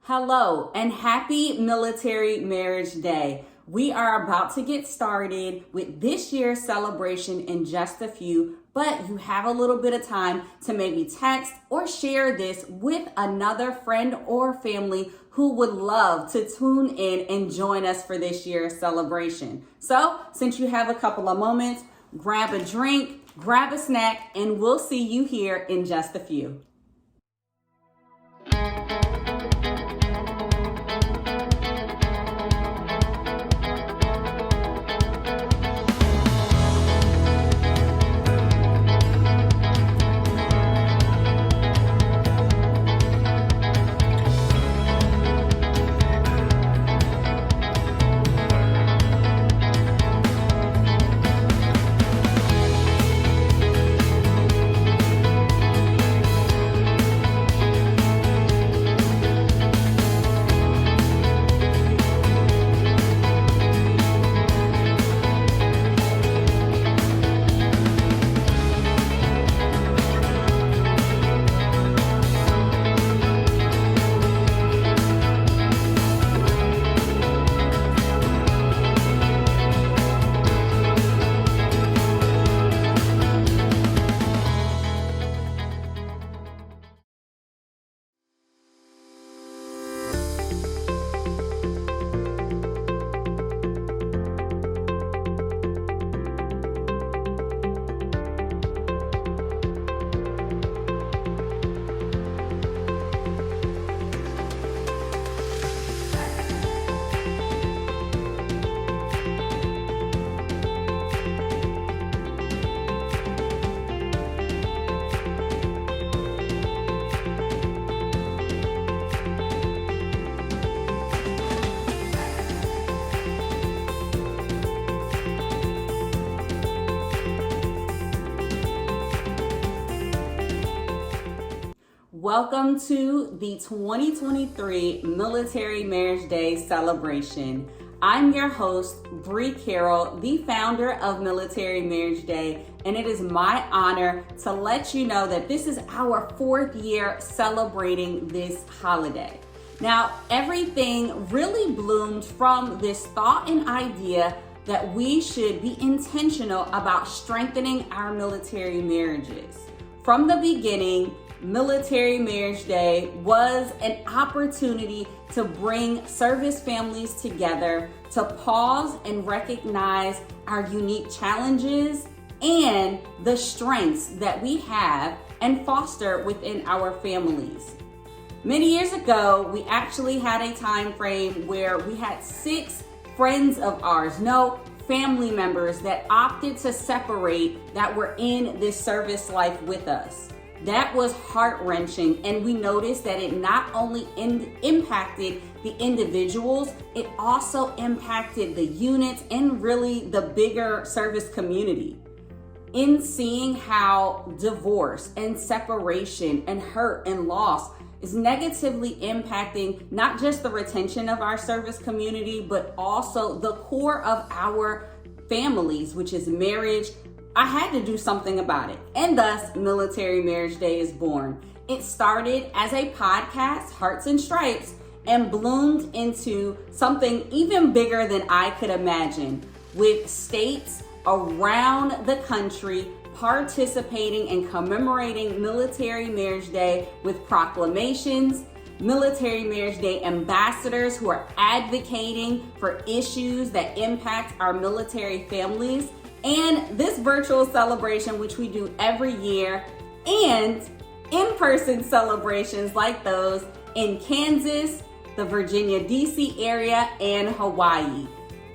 Hello and happy Military Marriage Day. We are about to get started with this year's celebration in just a few, but you have a little bit of time to maybe text or share this with another friend or family who would love to tune in and join us for this year's celebration. So, since you have a couple of moments, grab a drink, grab a snack, and we'll see you here in just a few. Welcome to the 2023 Military Marriage Day celebration. I'm your host, Carroll, the founder of Military Marriage Day, and it is my honor to let you know that this is our 4th year celebrating this holiday. Now, everything really bloomed from this thought and idea that we should be intentional about strengthening our military marriages. From the beginning, Military Marriage Day was an opportunity to bring service families together to pause and recognize our unique challenges and the strengths that we have and foster within our families. Many years ago, we actually had a time frame where we had 6 friends of ours, no family members, that opted to separate that were in this service life with us. That was heart-wrenching, and we noticed that it not only impacted the individuals, it also impacted the units and really the bigger service community. In seeing how divorce and separation and hurt and loss is negatively impacting not just the retention of our service community, but also the core of our families, which is marriage, I had to do something about it, and thus Military Marriage Day is born. It started as a podcast, Hearts and Stripes, and bloomed into something even bigger than I could imagine, with states around the country participating and commemorating Military Marriage Day with proclamations, Military Marriage Day ambassadors who are advocating for issues that impact our military families, and this virtual celebration, which we do every year, and in-person celebrations like those in Kansas, the Virginia, DC area, and Hawaii.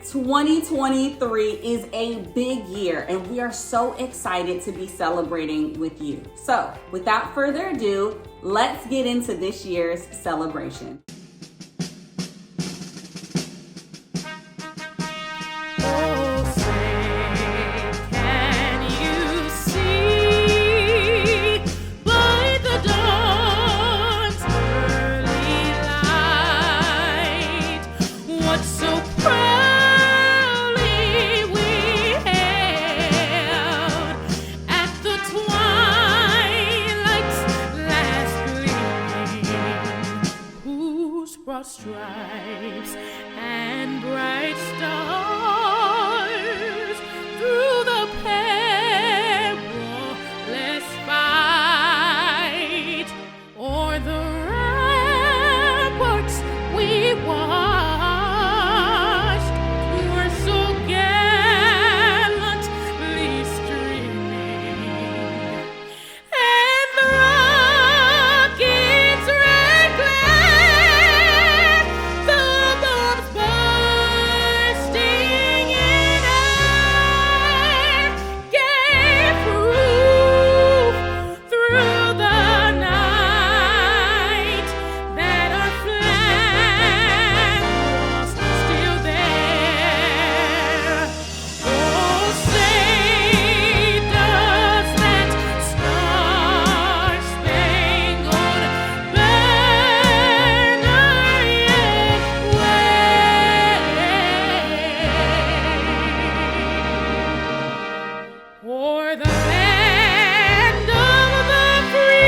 2023 is a big year, and we are so excited to be celebrating with you. So, without further ado, let's get into this year's celebration. Ooh. brought stripes and bright stars through the perilous fight, o'er the ramparts we watched, were so gallantly streaming, and the rockets red glare, the bombs bursting in air, gave proof through the night that our flag was still there. Oh, say does that star-spangled banner yet wave o'er the land of the free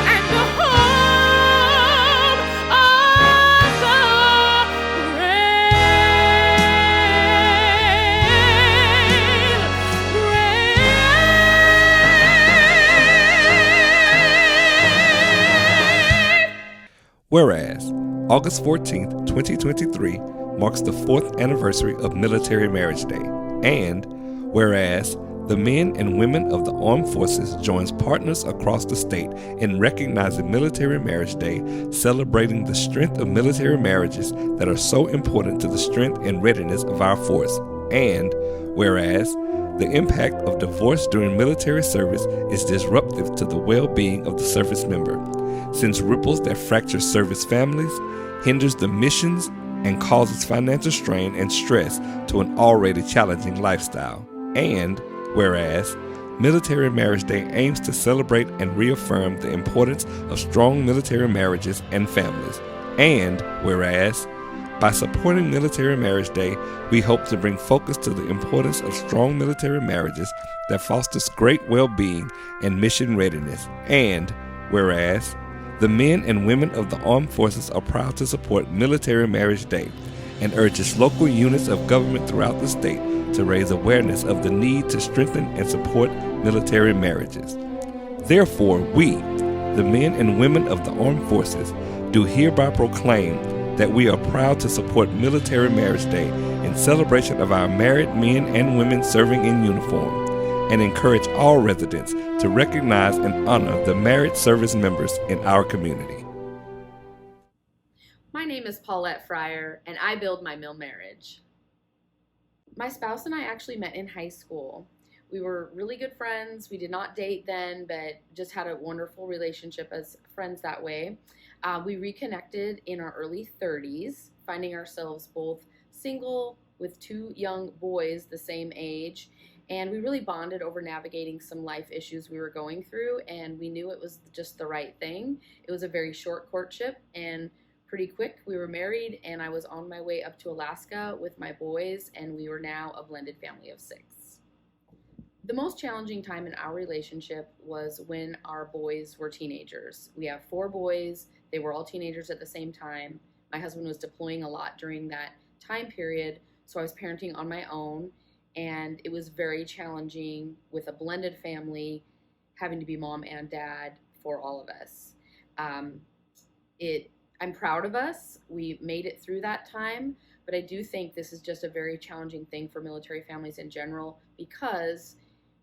and the home of the brave. Whereas, August 14th, 2023 marks the 4th anniversary of Military Marriage Day, and whereas the men and women of the armed forces joins partners across the state in recognizing Military Marriage Day, celebrating the strength of military marriages that are so important to the strength and readiness of our force, and whereas the impact of divorce during military service is disruptive to the well-being of the service member, sends ripples that fracture service families, hinders the missions, and causes financial strain and stress to an already challenging lifestyle. And whereas Military Marriage Day aims to celebrate and reaffirm the importance of strong military marriages and families. And whereas by supporting Military Marriage Day, we hope to bring focus to the importance of strong military marriages that fosters great well-being and mission readiness. And whereas the men and women of the armed forces are proud to support Military Marriage Day and urges local units of government throughout the state to raise awareness of the need to strengthen and support military marriages. Therefore, we, the men and women of the armed forces, do hereby proclaim that we are proud to support Military Marriage Day in celebration of our married men and women serving in uniform, and encourage all residents to recognize and honor the married service members in our community. My name is Paulette Fryer, and I build my mill marriage. My spouse and I actually met in high school. We were really good friends. We did not date then, but just had a wonderful relationship as friends that way. We reconnected in our early 30s, finding ourselves both single with 2 young boys the same age, and we really bonded over navigating some life issues we were going through, and we knew it was just the right thing. It was a very short courtship, and pretty quick we were married, and I was on my way up to Alaska with my boys, and we were now a blended family of 6. The most challenging time in our relationship was when our boys were teenagers. We have 4 boys. They were all teenagers at the same time. My husband was deploying a lot during that time period, so I was parenting on my own, and it was very challenging with a blended family, having to be mom and dad for all of us. I'm proud of us. We made it through that time, but I do think this is just a very challenging thing for military families in general, because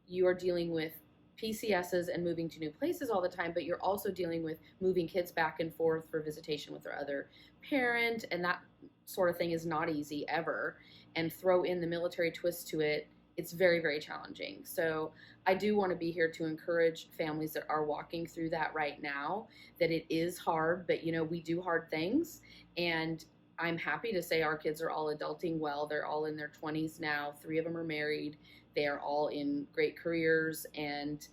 you are dealing with PCSs and moving to new places all the time, but you're also dealing with moving kids back and forth for visitation with their other parent, and that sort of thing is not easy ever. And throw in the military twist to it, it's very, very challenging. So I do want to be here to encourage families that are walking through that right now, that it is hard, but we do hard things. And I'm happy to say our kids are all adulting well. They're all in their 20s now. 3 of them are married. They are all in great careers and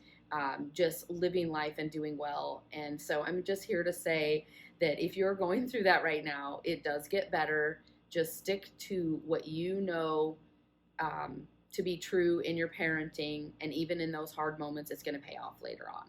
just living life and doing well. And so I'm just here to say that if you're going through that right now, it does get better. Just stick to what you know to be true in your parenting, and even in those hard moments, it's going to pay off later on.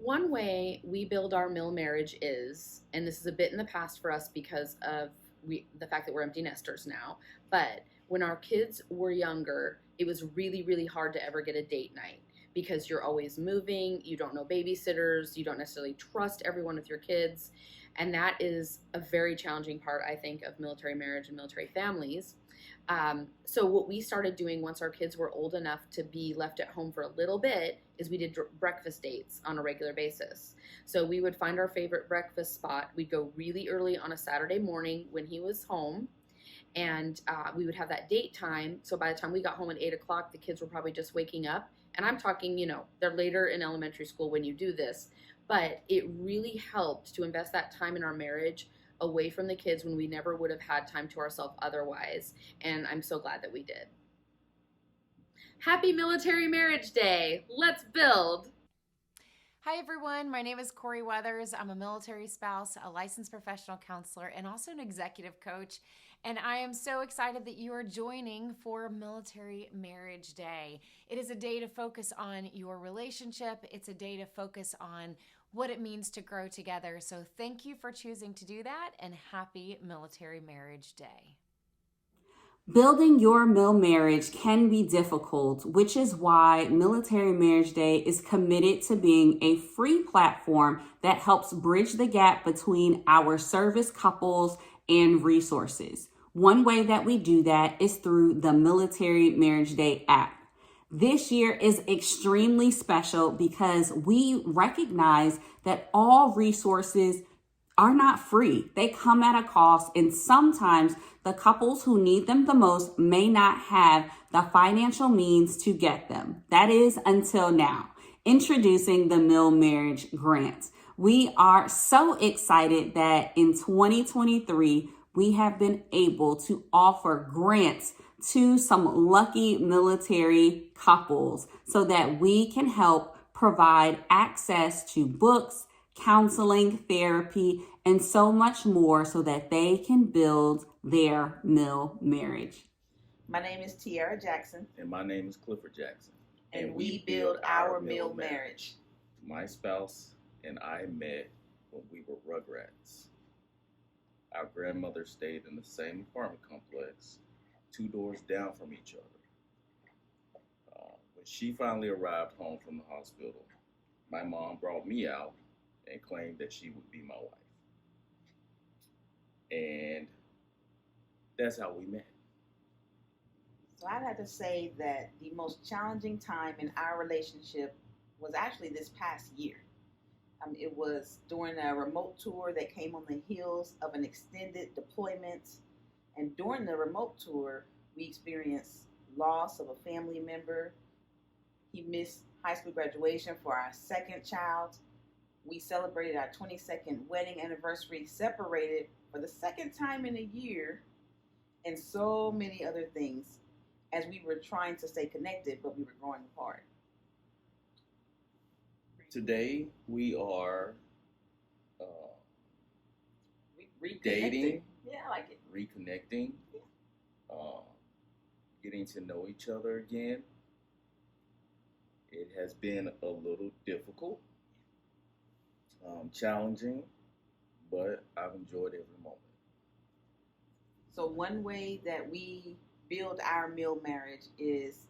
One way we build our mill marriage is, and this is a bit in the past for us because of the fact that we're empty nesters now, but when our kids were younger, it was really, really hard to ever get a date night because you're always moving, you don't know babysitters, you don't necessarily trust everyone with your kids, and that is a very challenging part, I think, of military marriage and military families. So what we started doing once our kids were old enough to be left at home for a little bit is we did breakfast dates on a regular basis. So we would find our favorite breakfast spot. We'd go really early on a Saturday morning when he was home, and we would have that date time. So by the time we got home at 8 o'clock, the kids were probably just waking up. And I'm talking, they're later in elementary school when you do this, but it really helped to invest that time in our marriage away from the kids when we never would have had time to ourselves otherwise. And I'm so glad that we did. Happy Military Marriage Day. Let's build. Hi everyone, my name is Corey Weathers. I'm a military spouse, a licensed professional counselor, and also an executive coach. And I am so excited that you are joining for Military Marriage Day. It is a day to focus on your relationship. It's a day to focus on what it means to grow together. So thank you for choosing to do that, and happy Military Marriage Day. Building your mill marriage can be difficult, which is why Military Marriage Day is committed to being a free platform that helps bridge the gap between our service couples and resources. One way that we do that is through the Military Marriage Day app. This year is extremely special because we recognize that all resources are not free. They come at a cost, and sometimes the couples who need them the most may not have the financial means to get them. That is until now. Introducing the Mill Marriage Grant. We are so excited that in 2023, we have been able to offer grants to some lucky military couples so that we can help provide access to books, counseling, therapy, and so much more so that they can build their mill marriage. My name is Tiara Jackson. And my name is Clifford Jackson. And we build our mill marriage. My spouse and I met when we were rugrats. Our grandmother stayed in the same apartment complex, 2 doors down from each other. When she finally arrived home from the hospital, my mom brought me out and claimed that she would be my wife. And that's how we met. So I'd have to say that the most challenging time in our relationship was actually this past year. It was during a remote tour that came on the heels of an extended deployment. And during the remote tour, we experienced loss of a family member. He missed high school graduation for our second child. We celebrated our 22nd wedding anniversary, separated for the second time in a year, and so many other things as we were trying to stay connected, but we were growing apart. Today, we are Dating. Yeah, I like it. Reconnecting, getting to know each other again. It has been a little difficult, challenging, but I've enjoyed every moment. So one way that we build our mill marriage is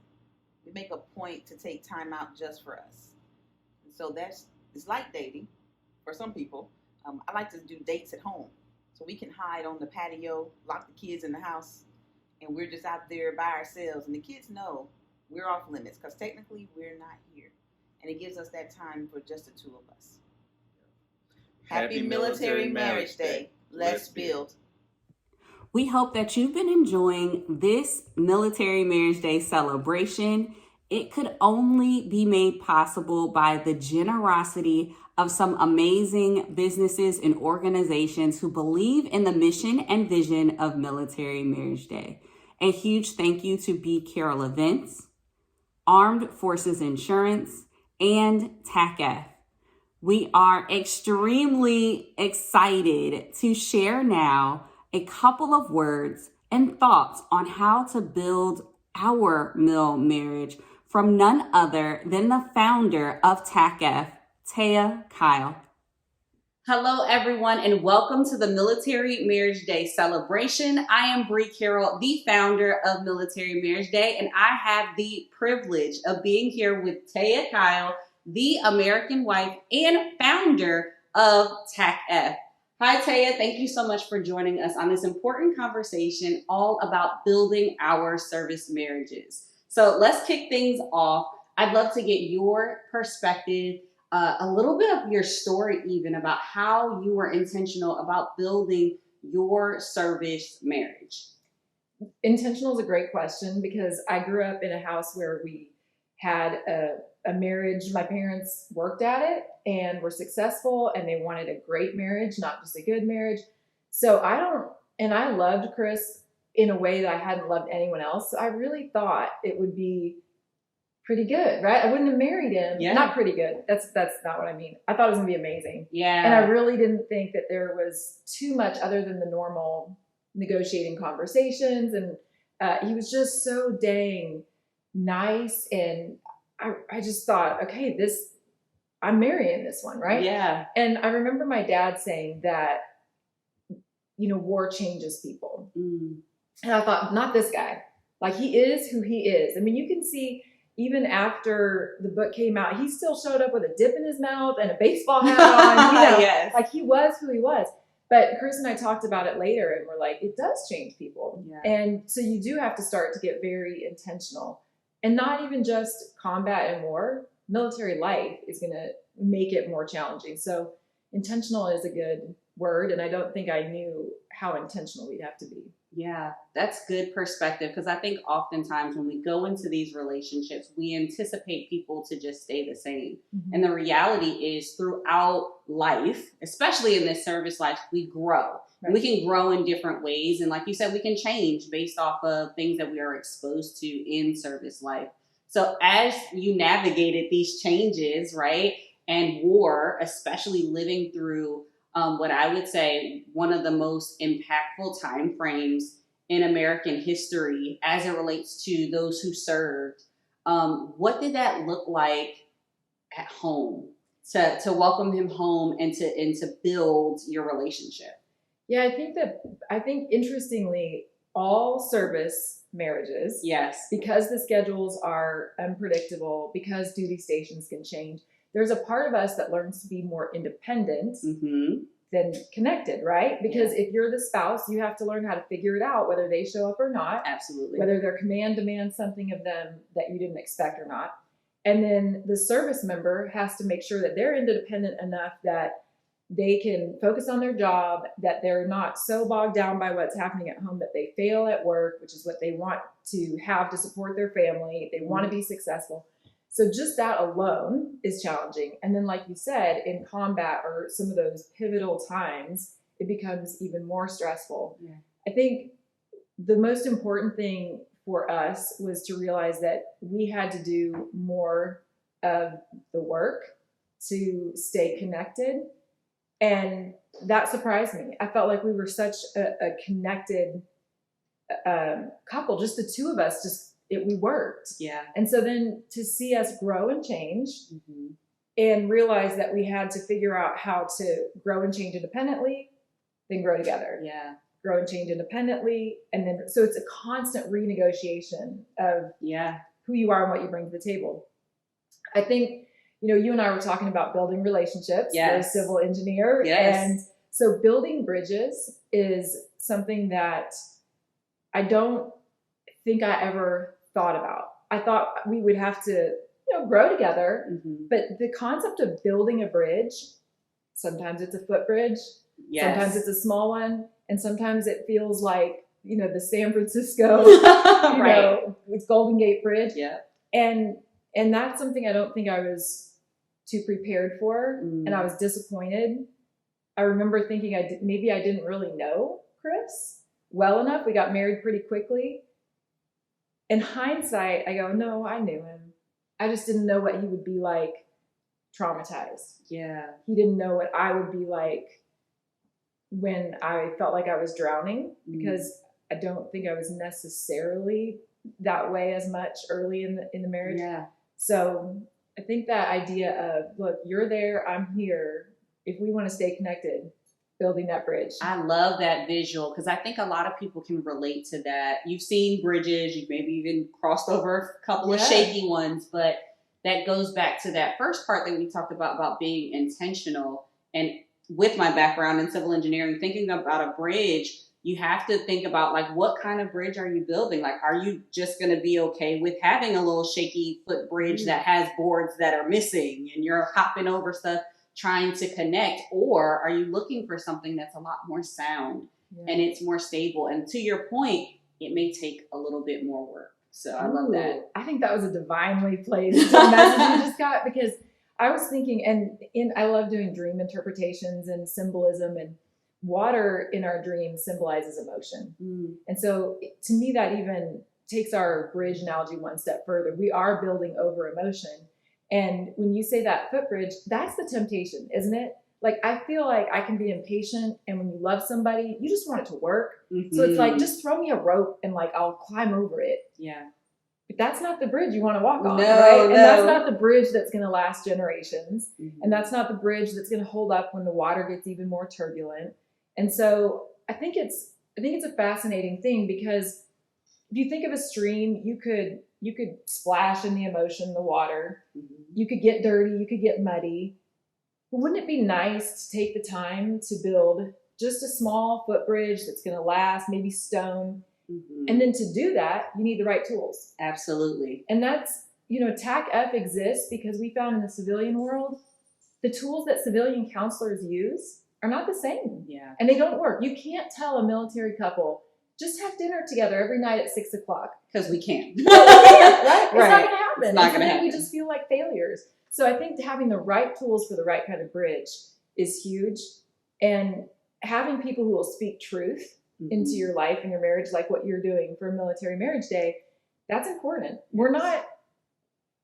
we make a point to take time out just for us. And so it's like dating for some people. I like to do dates at home. So we can hide on the patio, lock the kids in the house, and we're just out there by ourselves. And the kids know we're off limits because technically we're not here. And it gives us that time for just the two of us. Happy Military Marriage Day. Let's build. We hope that you've been enjoying this Military Marriage Day celebration. It could only be made possible by the generosity of some amazing businesses and organizations who believe in the mission and vision of Military Marriage Day. A huge thank you to Carroll Events, Armed Forces Insurance, and TACKF. We are extremely excited to share now a couple of words and thoughts on how to build our mill marriage from none other than the founder of TACKF, Taya, Kyle. Hello, everyone, and welcome to the Military Marriage Day celebration. I am Bree Carroll, the founder of Military Marriage Day, and I have the privilege of being here with Taya Kyle, the American wife and founder of TACKF. Hi, Taya. Thank you so much for joining us on this important conversation all about building our service marriages. So let's kick things off. I'd love to get your perspective, a little bit of your story even about how you were intentional about building your service marriage. Intentional is a great question because I grew up in a house where we had a marriage. My parents worked at it and were successful, and they wanted a great marriage, not just a good marriage. So I loved Chris in a way that I hadn't loved anyone else. So I really thought it would be pretty good, right? I wouldn't have married him. Yeah. Not pretty good. That's not what I mean. I thought it was gonna be amazing. Yeah. And I really didn't think that there was too much other than the normal negotiating conversations. And he was just so dang nice. And I just thought, okay, I'm marrying this one, right? Yeah. And I remember my dad saying that, war changes people. Mm. And I thought, not this guy. Like, he is who he is. I mean, you can see even after the book came out, he still showed up with a dip in his mouth and a baseball hat on. Yes. Like, he was who he was. But Chris and I talked about it later, and we're like, it does change people. Yeah. And so you do have to start to get very intentional. And not even just combat and war. Military life is going to make it more challenging. So intentional is a good word, and I don't think I knew how intentional we'd have to be. Yeah, that's good perspective, because I think oftentimes when we go into these relationships, we anticipate people to just stay the same. Mm-hmm. And the reality is throughout life, especially in this service life, we grow. Right. We can grow in different ways. And like you said, we can change based off of things that we are exposed to in service life. So as you navigated these changes, right, and war, especially living through what I would say one of the most impactful time frames in American history as it relates to those who served. What did that look like at home to welcome him home and to build your relationship? Yeah, I think interestingly, all service marriages, yes, because the schedules are unpredictable, because duty stations can change, there's a part of us that learns to be more independent mm-hmm. than connected, right? Because if you're the spouse, you have to learn how to figure it out, whether they show up or not. Absolutely. Whether their command demands something of them that you didn't expect or not. And then the service member has to make sure that they're independent enough that they can focus on their job, that they're not so bogged down by what's happening at home that they fail at work, which is what they want to have to support their family. They want to be successful. So just that alone is challenging. And then, like you said, in combat or some of those pivotal times, it becomes even more stressful. Yeah. I think the most important thing for us was to realize that we had to do more of the work to stay connected. And that surprised me. I felt like we were such a connected couple, just the two of us, we worked. Yeah. And so then to see us grow and change Mm-hmm. and realize that we had to figure out how to grow and change independently, then grow together. Yeah. Grow and change independently. And then, so it's a constant renegotiation of who you are and what you bring to the table. I think, you and I were talking about building relationships. Yes. You're a civil engineer. Yes. And so building bridges is something that I don't think I ever thought about. I thought we would have to, grow together. Mm-hmm. But the concept of building a bridge, sometimes it's a footbridge, Yes. sometimes it's a small one, and sometimes it feels like, the San Francisco, right. With Golden Gate Bridge. Yeah. And that's something I don't think I was too prepared for, and I was disappointed. I remember thinking maybe I didn't really know Chris well enough. We got married pretty quickly. In hindsight, I go, no, I knew him. I just didn't know what he would be like traumatized. Yeah. He didn't know what I would be like when I felt like I was drowning, because I don't think I was necessarily that way as much early in the marriage. Yeah. So I think that idea of, look, you're there, I'm here. If we want to stay connected, building that bridge. I love that visual because I think a lot of people can relate to that. You've seen bridges, you've maybe even crossed over a couple of shaky ones, but that goes back to that first part that we talked about being intentional. And with my background in civil engineering, thinking about a bridge, you have to think about like, what kind of bridge are you building? Like, are you just going to be okay with having a little shaky foot bridge that has boards that are missing and you're hopping over stuff trying to connect? Or are you looking for something that's a lot more sound and it's more stable? And to your point, it may take a little bit more work. So I love that. I think that was a divinely placed message you just got, because I was thinking, and I love doing dream interpretations and symbolism, and water in our dreams symbolizes emotion. And so to me, that even takes our bridge analogy one step further. We are building over emotion. And when you say that footbridge, that's the temptation, isn't it? Like, I feel like I can be impatient, and when you love somebody, you just want it to work. So it's like, just throw me a rope and like, I'll climb over it. Yeah. But that's not the bridge you want to walk on, right? And that's not the bridge that's going to last generations. And that's not the bridge that's going to hold up when the water gets even more turbulent. And so I think it's a fascinating thing, because if you think of a stream, you could splash in the emotion, the water. You could get dirty, you could get muddy. But wouldn't it be nice to take the time to build just a small footbridge that's going to last, maybe stone? And then to do that, you need the right tools. Absolutely. And that's, TACKF exists because we found in the civilian world, the tools that civilian counselors use are not the same. Yeah. And they don't work. You can't tell a military couple, just have dinner together every night at 6 o'clock. Because we can't. Right? It's not going to happen. It's not going to happen. We just feel like failures. So I think having the right tools for the right kind of bridge is huge. And having people who will speak truth into your life and your marriage, like what you're doing for Military Marriage Day, that's important.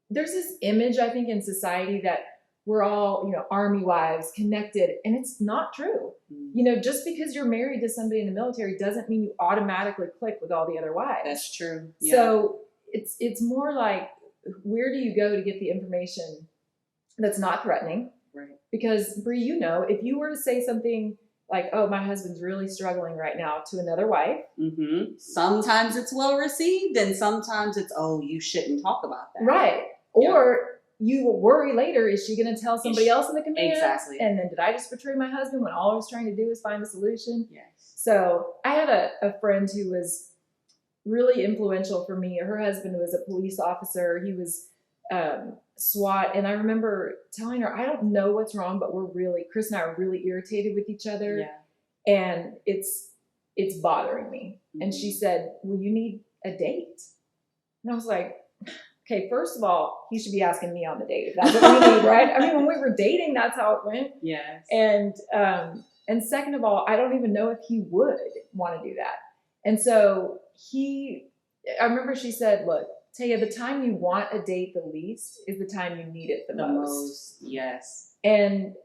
There's this image, I think, in society that we're all, Army wives, connected, and it's not true. Just because you're married to somebody in the military doesn't mean you automatically click with all the other wives. That's true. Yeah. So it's more like, where do you go to get the information that's not threatening? Right. Because Bree, if you were to say something like, oh, my husband's really struggling right now, to another wife. Sometimes it's well received, and sometimes it's, oh, you shouldn't talk about that. Right. Or you will worry later, is she going to tell somebody else in the command? Exactly. And then did I just betray my husband when all I was trying to do was find a solution? Yes. So I had a friend who was really influential for me. Her husband was a police officer. He was SWAT. And I remember telling her, I don't know what's wrong, but Chris and I are really irritated with each other. Yeah. And it's bothering me. And she said, well, you need a date. And I was like, okay, first of all, he should be asking me on the date if that's what we need, right? I mean, when we were dating, that's how it went. Yes. And second of all, I don't even know if he would want to do that. And so I remember she said, look, Taya, the time you want a date the least is the time you need it the most. Yes. And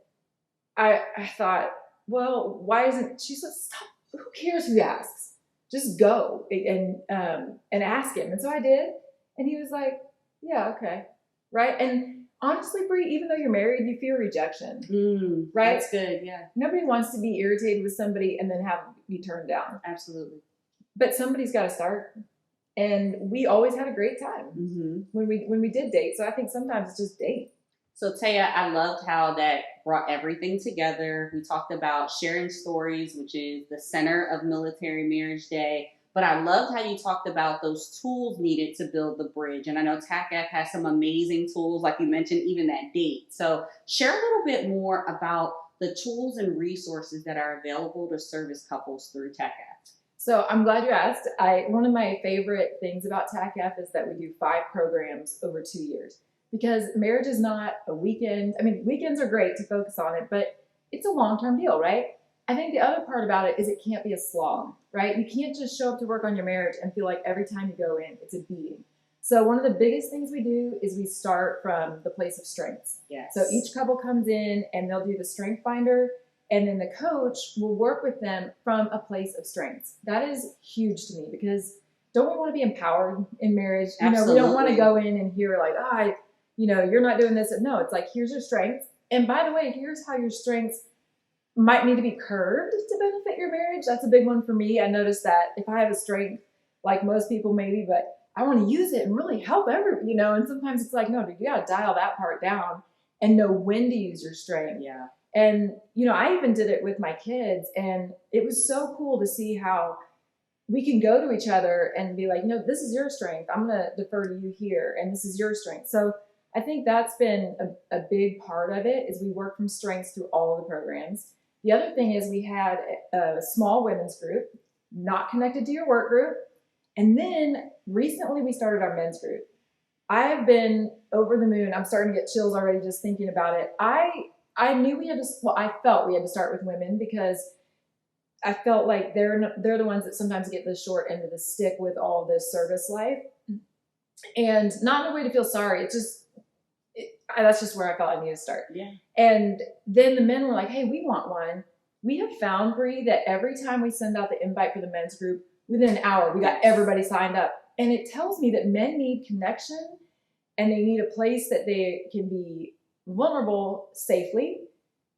I thought, well, why isn't, she said, stop, who cares who asks? Just go and ask him. And so I did. And he was like, yeah, okay. Right. And honestly, Bree, even though you're married, you fear rejection. Right. That's good. Yeah. Nobody wants to be irritated with somebody and then have be turned down. Absolutely. But somebody's got to start. And we always had a great time when we did date. So I think sometimes it's just date. So Taya, I loved how that brought everything together. We talked about sharing stories, which is the center of Military Marriage Day. But I loved how you talked about those tools needed to build the bridge. And I know TACKF has some amazing tools, like you mentioned, even that date. So share a little bit more about the tools and resources that are available to service couples through TACKF. So I'm glad you asked. One of my favorite things about TACKF is that we do 5 programs over 2 years, because marriage is not a weekend. I mean, weekends are great to focus on it, but it's a long-term deal, right? I think the other part about it is it can't be a slog, right? You can't just show up to work on your marriage and feel like every time you go in, it's a beating. So one of the biggest things we do is we start from the place of strengths. Yes. So each couple comes in and they'll do the strength finder, and then the coach will work with them from a place of strengths. That is huge to me, because don't we want to be empowered in marriage? Absolutely. We don't want to go in and hear like, you're not doing this. No, it's like, here's your strengths. And by the way, here's how your strengths might need to be curved to benefit your marriage. That's a big one for me. I noticed that if I have a strength, like most people maybe, but I want to use it and really help and sometimes it's like, no, dude, you got to dial that part down and know when to use your strength. Yeah. And, I even did it with my kids, and it was so cool to see how we can go to each other and be like, this is your strength. I'm going to defer to you here, and this is your strength. So I think that's been a big part of it, is we work from strengths through all of the programs. The other thing is we had a small women's group, not connected to your work group. And then recently we started our men's group. I have been over the moon. I'm starting to get chills already just thinking about it. I knew I felt we had to start with women, because I felt like they're the ones that sometimes get the short end of the stick with all this service life. And not in a way to feel sorry. That's just where I felt I needed to start. Yeah. And then the men were like, hey, we want one. We have found, Bree, that every time we send out the invite for the men's group, within an hour, we got everybody signed up. And it tells me that men need connection, and they need a place that they can be vulnerable safely,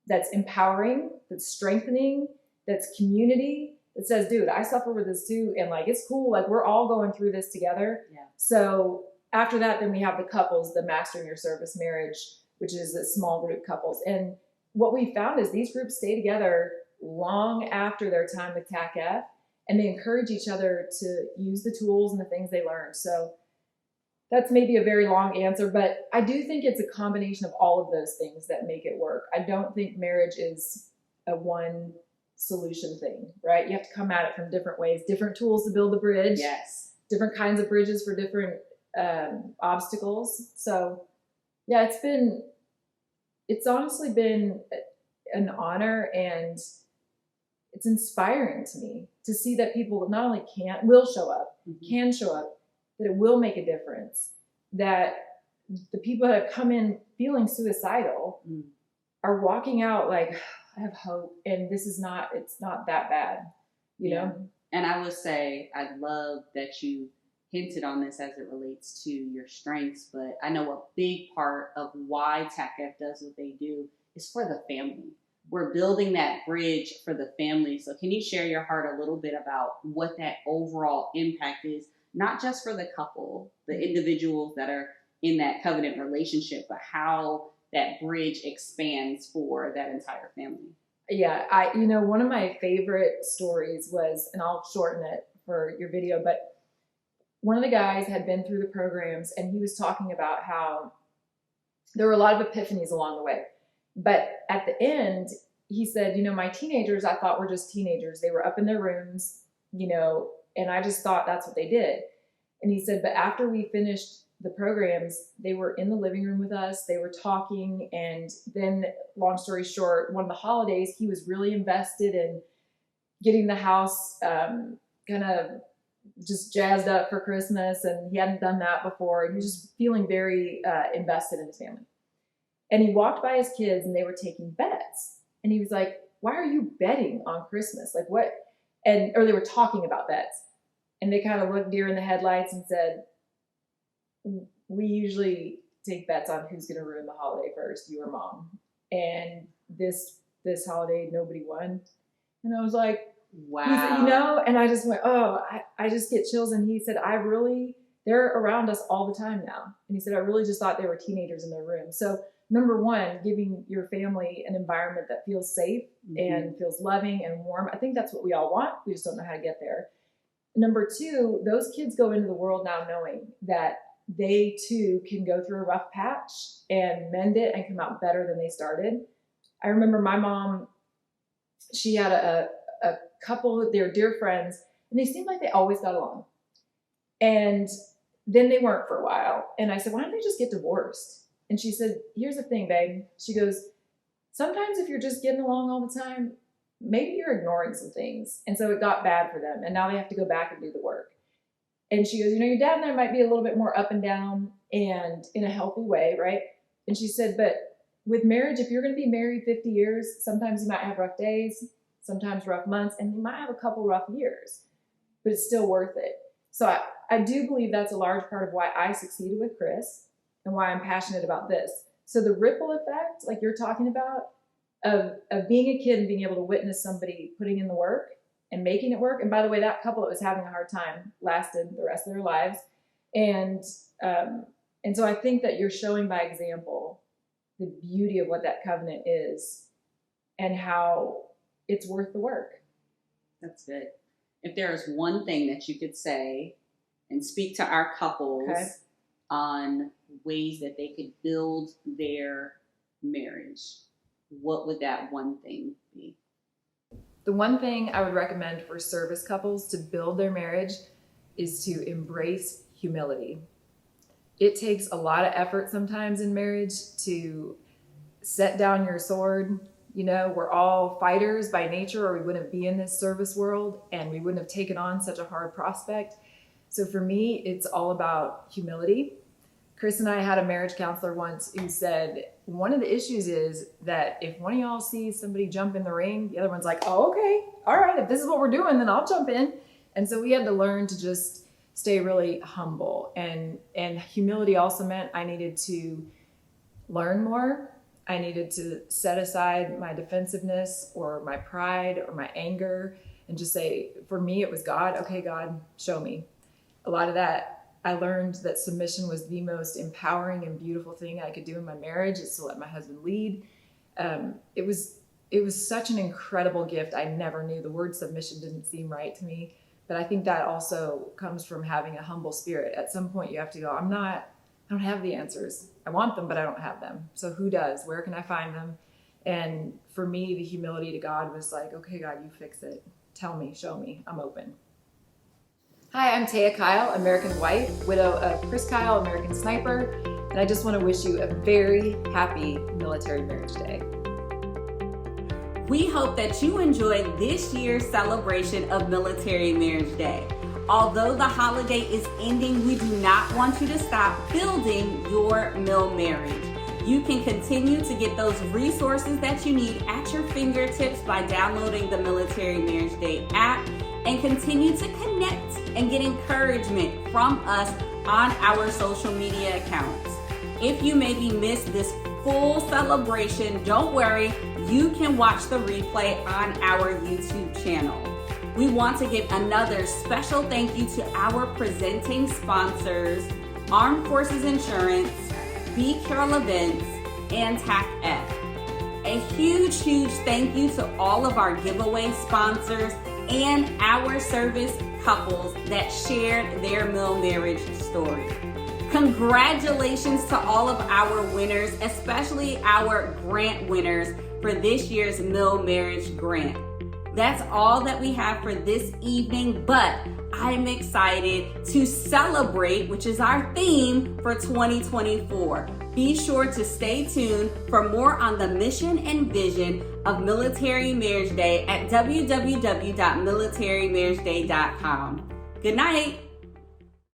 that's empowering, that's strengthening, that's community, that says, dude, I suffer with this too. And like, it's cool. Like, we're all going through this together. Yeah. So after that, then we have the couples, the Mastering Your Service Marriage, which is the small group couples. And what we found is these groups stay together long after their time with TACKF, and they encourage each other to use the tools and the things they learned. So that's maybe a very long answer, but I do think it's a combination of all of those things that make it work. I don't think marriage is a one solution thing, right? You have to come at it from different ways, different tools to build the bridge. Yes. Different kinds of bridges for different obstacles. So yeah, it's honestly been an honor, and it's inspiring to me to see that people not only will show up, can show up, that it will make a difference, that the people that have come in feeling suicidal are walking out like, I have hope, and it's not that bad, you know? And I would say, I love that you hinted on this as it relates to your strengths, but I know a big part of why TACKF does what they do is for the family. We're building that bridge for the family. So can you share your heart a little bit about what that overall impact is, not just for the couple, the individuals that are in that covenant relationship, but how that bridge expands for that entire family? Yeah, one of my favorite stories was, and I'll shorten it for your video, but one of the guys had been through the programs, and he was talking about how there were a lot of epiphanies along the way. But at the end, he said, my teenagers, I thought were just teenagers. They were up in their rooms, and I just thought that's what they did. And he said, but after we finished the programs, they were in the living room with us. They were talking. And then, long story short, one of the holidays, he was really invested in getting the house kind of just jazzed up for Christmas. And he hadn't done that before. He was just feeling very invested in his family. And he walked by his kids, and they were taking bets. And he was like, why are you betting on Christmas? Like, what? Or they were talking about bets. And they kind of looked deer in the headlights and said, we usually take bets on who's going to ruin the holiday first, you or mom. And this holiday, nobody won. And I was like, wow. He said, and I just went, I just get chills. And he said, they're around us all the time now. And he said, I really just thought they were teenagers in their room. So number one, giving your family an environment that feels safe and feels loving and warm. I think that's what we all want. We just don't know how to get there. Number two, those kids go into the world now knowing that they too can go through a rough patch and mend it and come out better than they started. I remember my mom, she had a couple, they were dear friends, and they seemed like they always got along. And then they weren't for a while. And I said, why don't they just get divorced? And she said, here's the thing, babe. She goes, sometimes if you're just getting along all the time, maybe you're ignoring some things. And so it got bad for them. And now they have to go back and do the work. And she goes, your dad and I might be a little bit more up and down and in a healthy way, right? And she said, but with marriage, if you're going to be married 50 years, sometimes you might have rough days, sometimes rough months, and you might have a couple rough years, but it's still worth it. So I do believe that's a large part of why I succeeded with Chris. and why I'm passionate about this. So the ripple effect, like you're talking about, of being a kid and being able to witness somebody putting in the work and making it work. And by the way, that couple that was having a hard time lasted the rest of their lives. And so I think that you're showing by example the beauty of what that covenant is and how it's worth the work. That's good. If there is one thing that you could say and speak to our couples on ways that they could build their marriage, what would that one thing be? The one thing I would recommend for service couples to build their marriage is to embrace humility. It takes a lot of effort sometimes in marriage to set down your sword. You know, we're all fighters by nature, or we wouldn't be in this service world and we wouldn't have taken on such a hard prospect. So for me, it's all about humility. Chris and I had a marriage counselor once who said, one of the issues is that if one of y'all sees somebody jump in the ring, the other one's like, oh, okay, all right, if this is what we're doing, then I'll jump in. And so we had to learn to just stay really humble. And humility also meant I needed to learn more. I needed to set aside my defensiveness or my pride or my anger and just say, for me, it was God. Okay, God, show me. A lot of that, I learned that submission was the most empowering and beautiful thing I could do in my marriage, is to let my husband lead. It was such an incredible gift. I never knew. The word submission didn't seem right to me, but I think that also comes from having a humble spirit. At some point you have to go, I don't have the answers. I want them, but I don't have them. So who does? Where can I find them? And for me, the humility to God was like, okay, God, you fix it. Tell me, show me, I'm open. Hi, I'm Taya Kyle, American wife, widow of Chris Kyle, American sniper, and I just want to wish you a very happy Military Marriage Day. We hope that you enjoyed this year's celebration of Military Marriage Day. Although the holiday is ending, we do not want you to stop building your mill marriage. You can continue to get those resources that you need at your fingertips by downloading the Military Marriage Day app, and continue to connect and get encouragement from us on our social media accounts. If you maybe missed this full celebration, don't worry, you can watch the replay on our YouTube channel. We want to give another special thank you to our presenting sponsors, Armed Forces Insurance, Carroll Events, and TACKF. A huge thank you to all of our giveaway sponsors and our service couples that shared their mill marriage story. Congratulations to all of our winners, especially our grant winners for this year's mill marriage grant. That's all that we have for this evening, but I'm excited to celebrate, which is our theme for 2024. Be sure to stay tuned for more on the mission and vision of Military Marriage Day at www.militarymarriageday.com. Good night.